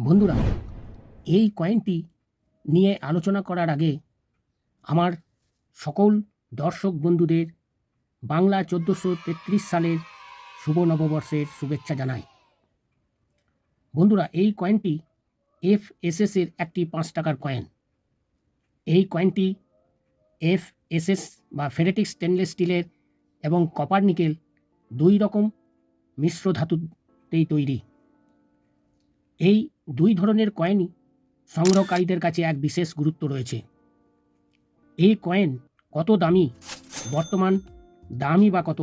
বন্ধুরা, এই কয়েনটি নিয়ে আলোচনা করার আগে আমার সকল দর্শক বন্ধুদের বাংলা ১৪৩৩ সালের শুভ নববর্ষের শুভেচ্ছা জানাই। বন্ধুরা, এই কয়েনটি FSS এর একটি ৫ টাকার কয়েন। এই কয়েনটি FSS বা ফেরেটিক স্টেনলেস স্টিলের এবং কপার নিকেল দুই রকম মিশ্র ধাতুতেই তৈরি। এই দুই ধরনের কয়েনই সংগ্রহকারীদের কাছে এক বিশেষ গুরুত্ব রয়েছে। এই কয়েন কত দামি, বর্তমান দামই বা কত,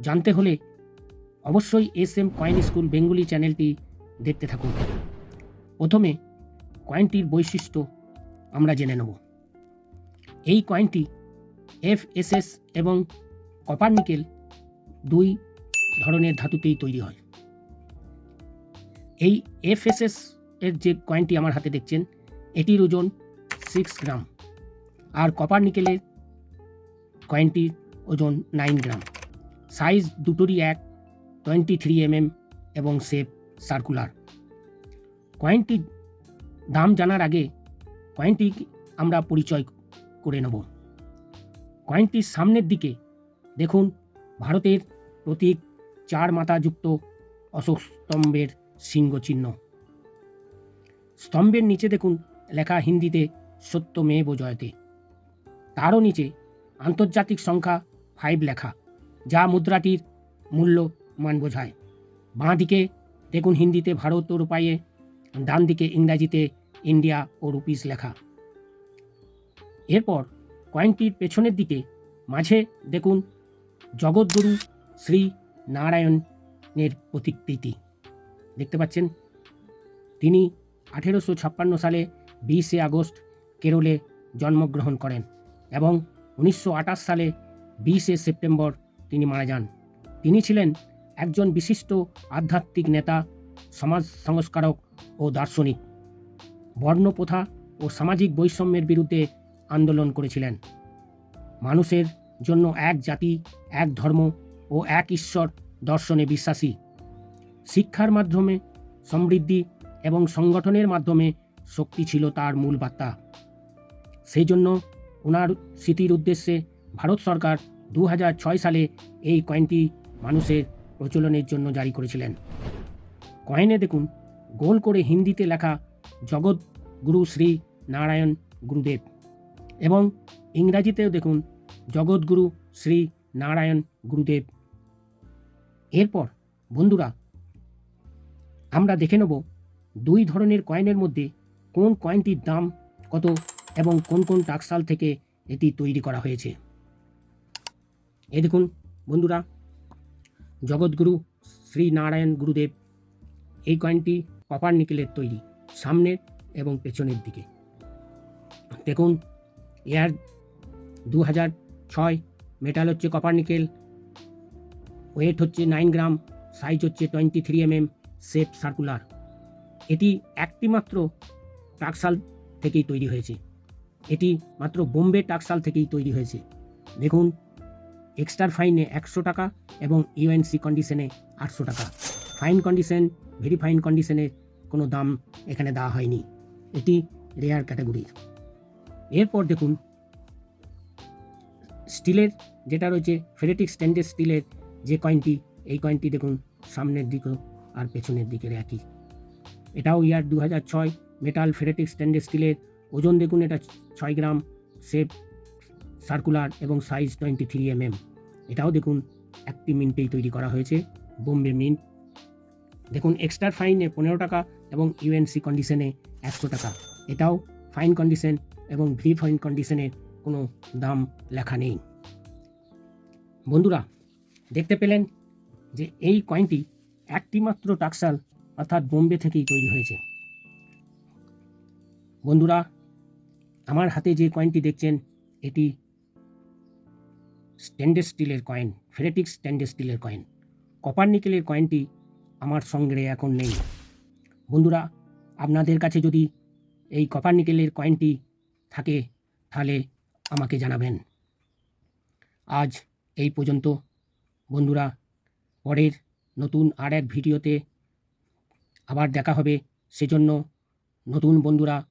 জানতে হলে অবশ্যই SM কয়েন স্কুল বেঙ্গলি চ্যানেলটি দেখতে থাকুন। প্রথমে কয়েনটির বৈশিষ্ট্য আমরা জেনে নেব। এই কয়েনটি FSS এবং কপার নিকেল দুই ধরনের ধাতুতেই তৈরি হয়। এই FSS এর যে কয়েনটি আমার হাতে দেখছেন, এটির ওজন 6 গ্রাম, আর কপার নিকেলের কয়েনটির ওজন 9 গ্রাম। সাইজ দুটোরই 23 mm এবং শেপ সার্কুলার। কয়েনটির দাম জানার আগে কয়েনটি আমরা পরিচয় করে নেব। কয়েনটির সামনের দিকে দেখুন ভারতের প্রতীক 4 মাথাযুক্ত অশোক স্তম্ভের সিংহ চিহ্ন। স্তম্ভের নিচে দেখুন লেখা হিন্দিতে সত্য মেব জয়তে। তারও নিচে আন্তর্জাতিক সংখ্যা 5 লেখা, যা মুদ্রাটির মূল্য মান বোঝায়। বাঁ দিকে দেখুন হিন্দিতে ভারত ও রূপায়ে, ডান দিকে ইংরাজিতে ইন্ডিয়া ও রুপিস লেখা। এরপর কয়েনটির পেছনের দিকে মাঝে দেখুন জগৎগুরু শ্রী নারায়ণের প্রতিকৃতি দেখতে পাচ্ছেন। তিনি 1856 সালে 20 আগস্ট কেরলে জন্মগ্রহণ করেন এবং 1928 সালে 20 সেপ্টেম্বর তিনি মারা যান। তিনি ছিলেন একজন বিশিষ্ট আধ্যাত্মিক নেতা, সমাজ সংস্কারক ও দার্শনিক। বর্ণপ্রথা ও সামাজিক বৈষম্যের বিরুদ্ধে আন্দোলন করেছিলেন। মানুষের জন্য এক জাতি, এক ধর্ম ও এক ঈশ্বর দর্শনে বিশ্বাসী। শিক্ষার মাধ্যমে সমৃদ্ধি এবং সংগঠনের মাধ্যমে শক্তি ছিল তার মূল বার্তা। সেই জন্য ওনার স্মৃতির উদ্দেশ্যে ভারত সরকার 2006 সালে এই কয়েনটি মানুষের প্রচলনের জন্য জারি করেছিলেন। কয়েনে দেখুন গোল করে হিন্দিতে লেখা জগৎ গুরু শ্রী নারায়ণ গুরুদেব এবং ইংরাজিতেও দেখুন জগৎগুরু শ্রী নারায়ণ গুরুদেব। এরপর বন্ধুরা, আমরা দেখে নেব দুই ধরনের কয়েনের মধ্যে কোন কয়েনটির দাম কত এবং কোন কোন টাকশাল থেকে এটি তৈরি করা হয়েছে। এই দেখুন বন্ধুরা, জগৎগুরু শ্রী নারায়ণ গুরুদেব। এই কয়েনটি কপার নিকেলের তৈরি, সামনের এবং পেছনের দিকে দেখুন। এর 2006, মেটাল হচ্ছে কপার নিকেল, ওয়েট হচ্ছে 9 গ্রাম, সাইজ হচ্ছে 23 mm, শেপ সার্কুলার। এটি একটি মাত্র টাকশাল থেকেই তৈরি হয়েছে। এটি মাত্র বোম্বে টাকশাল থেকেই তৈরি হয়েছে। দেখুন, এক্সট্রা ফাইনে 100 টাকা এবং UNC কন্ডিশনে 800 টাকা। ফাইন কন্ডিশন, ভেরি ফাইন কন্ডিশনের কোনো দাম এখানে দেওয়া হয়নি। এটি রেয়ার ক্যাটাগরির। এরপর দেখুন স্টিলের যেটা রয়েছে, ফেরেটিক স্টেনলেস স্টিলের যে কয়েনটি, এই কয়েনটি দেখুন সামনের দিকেও আর পেছনের দিকের একই। এটাও 2006, মেটাল ফেরেটিক স্টেনলেস স্টিলের। ওজন দেখুন এটা 6 গ্রাম, শেপ সার্কুলার এবং সাইজ 23 mm। এটাও দেখুন একটি মিন্টেই তৈরি করা হয়েছে, বোম্বে মিন্ট। দেখুন এক্সট্রা ফাইনে 15 টাকা এবং UNC কন্ডিশনে 100 টাকা। এটাও ফাইন কন্ডিশন এবং ভেরি ফাইন কন্ডিশনের কোনো দাম লেখা নেই। বন্ধুরা, দেখতে পেলেন যে এই কয়েনটি একটি মাত্র টাকশাল অর্থাৎ বোম্বে থেকেই তৈরি হয়েছে। বন্ধুরা, আমার হাতে যে কয়েনটি দেখছেন, এটি স্টেনলেস স্টিলের কয়েন, ফেরেটিক স্টেনলেস স্টিলের কয়েন। কপার নিকেলের কয়েনটি আমার সঙ্গে এখন নেই। বন্ধুরা, আপনাদের কাছে যদি এই কপার নিকেলের কয়েনটি থাকে তাহলে আমাকে জানাবেন। আজ এই পর্যন্ত বন্ধুরা, পরের নতুন আর এক ভিডিওতে আবার দেখা হবে। সেজন্য নতুন বন্ধুরা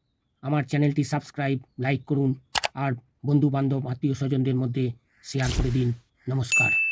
আমার চ্যানেলটি সাবস্ক্রাইব লাইক করুন আর বন্ধু বান্ধব আত্মীয় স্বজনদের মধ্যে শেয়ার করে দিন। নমস্কার।